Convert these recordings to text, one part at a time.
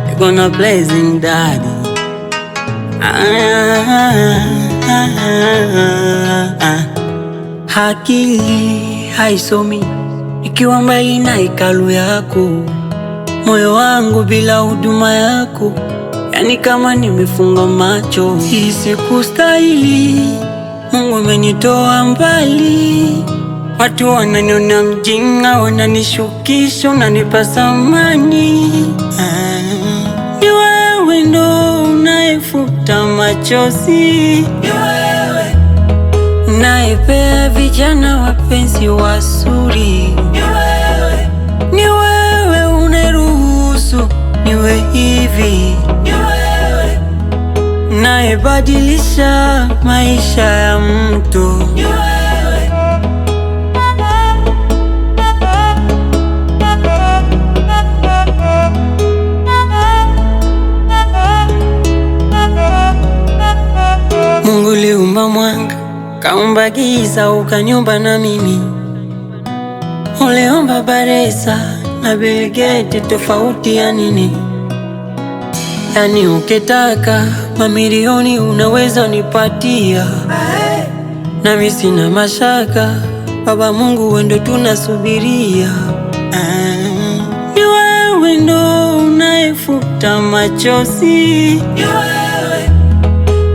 You're gonna blazing daddy. Akili haisomi ikiwa mbali na hekalu yako, moyo wangu bila huduma yako, yani kama nimefunga macho. Hii sikustahili, Mungu amenitoa mbali. Watu wananiona mjinga, wananishukisha, unanipa samani. Ni wewe ndo unayefuta machozi, ni wewe unaipea vijana wapenzi wazuri, ni wewe unaruhusu niwe hivi, ni wewe unaibadilisha maisha ya mtu, ni wewe. Mungu uliumba mwanga, kaumba giza, ukanyumba na mimi. Uliumba Baresa na Bill Gates, tofauti ya nini? Yani ukitaka mamilioni unaweza nipatia, nami sina mashaka. Baba Mungu, wewe ndo tunasubiria. Ni wewe ndo unayefuta machozi,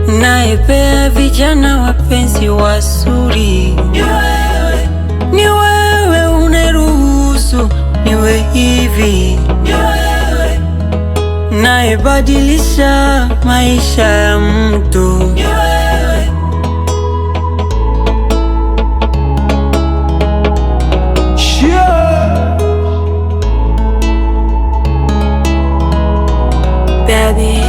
unaipea vijana wapenzi wazuri, ni wewe unaruhusu niwe hivi, unaibadilisha maisha ya mtu, Baby